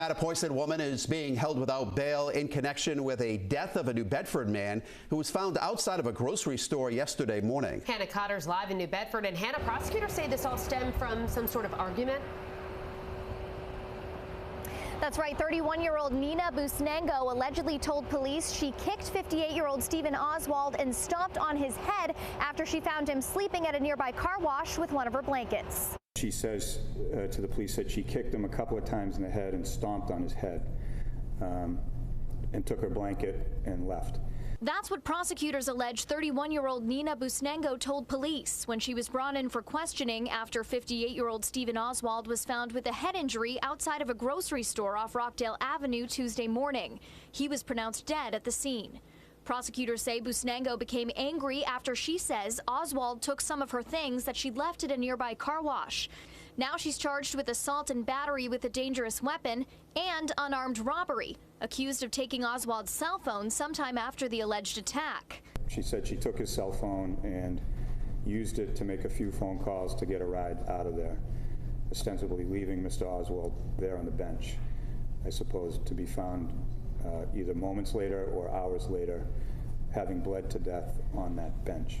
A Poison woman is being held without bail in connection with a death of a New Bedford man who was found outside of a grocery store yesterday morning. Hannah Cotter's live in New Bedford. And Hannah, prosecutors say this all stemmed from some sort of argument. That's right. 31-year-old Nina Busnango allegedly told police she kicked 58-year-old Stephen Oswald and stomped on his head after she found him sleeping at a nearby car wash with one of her blankets. She says to the police that she kicked him a couple of times in the head and stomped on his head and took her blanket and left. That's what prosecutors allege 31-year-old Nina Busnango told police when she was brought in for questioning after 58-year-old Stephen Oswald was found with a head injury outside of a grocery store off Rockdale Avenue Tuesday morning. He was pronounced dead at the scene. Prosecutors say Busnango became angry after she says Oswald took some of her things that she'd left at a nearby car wash. Now she's charged with assault and battery with a dangerous weapon and unarmed robbery, accused of taking Oswald's cell phone sometime after the alleged attack. She said she took his cell phone and used it to make a few phone calls to get a ride out of there, ostensibly leaving Mr. Oswald there on the bench, I suppose, to be found either moments later or hours later, having bled to death on that bench.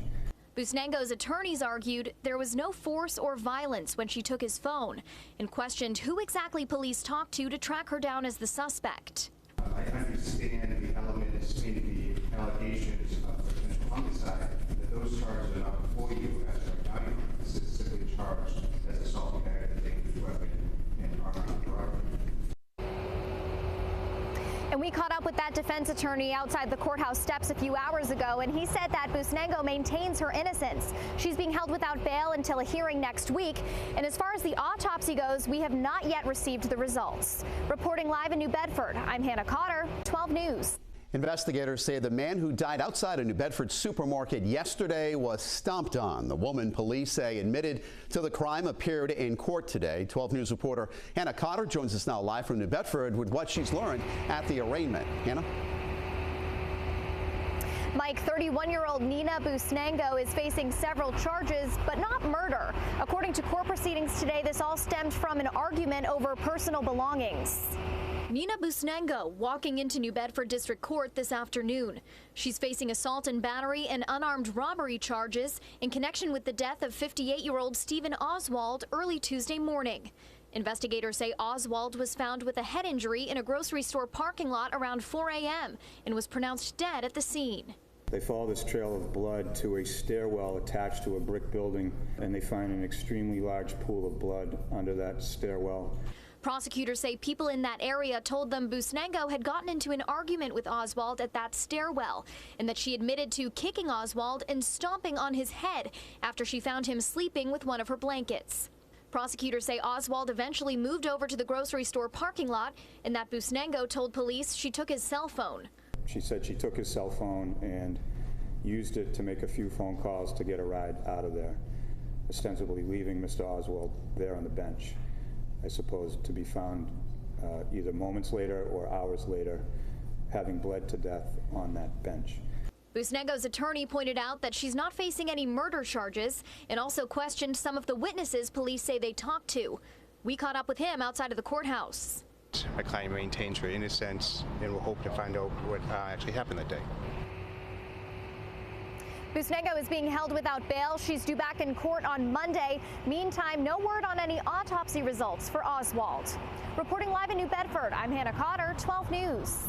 Busnango's attorneys argued there was no force or violence when she took his phone and questioned who exactly police talked to track her down as the suspect. I understand the elements in the allegations of potential homicide, that those charges are not before you as right now. This is simply charged as assault and battery with a dangerous weapon and armed robbery. And we caught up with that defense attorney outside the courthouse steps a few hours ago, and he said that Busnango maintains her innocence. She's being held without bail until a hearing next week. And as far as the autopsy goes, we have not yet received the results. Reporting live in New Bedford, I'm Hannah Cotter, 12 News. Investigators say the man who died outside a New Bedford supermarket yesterday was stomped on. The woman police say admitted to the crime appeared in court today. 12 News reporter Hannah Cotter joins us now live from New Bedford with what she's learned at the arraignment. Hannah? Mike, 31-year-old Nina Busnango is facing several charges, but not murder. According to court proceedings today, this all stemmed from an argument over personal belongings. Nina Busnango walking into New Bedford District Court this afternoon. She's facing assault and battery and unarmed robbery charges in connection with the death of 58-year-old Stephen Oswald early Tuesday morning. Investigators say Oswald was found with a head injury in a grocery store parking lot around 4 a.m. and was pronounced dead at the scene. They follow this trail of blood to a stairwell attached to a brick building, and they find an extremely large pool of blood under that stairwell. Prosecutors say people in that area told them Busnango had gotten into an argument with Oswald at that stairwell and that she admitted to kicking Oswald and stomping on his head after she found him sleeping with one of her blankets. Prosecutors say Oswald eventually moved over to the grocery store parking lot and that Busnango told police she took his cell phone. She said she took his cell phone and used it to make a few phone calls to get a ride out of there, ostensibly leaving Mr. Oswald there on the bench, I suppose, to be found either moments later or hours later, having bled to death on that bench. Busnango's attorney pointed out that she's not facing any murder charges and also questioned some of the witnesses police say they talked to. We caught up with him outside of the courthouse. My client maintains her innocence, and we'll hope to find out what actually happened that day. Busnango is being held without bail. She's due back in court on Monday. Meantime, no word on any autopsy results for Oswald. Reporting live in New Bedford, I'm Hannah Cotter, 12 News.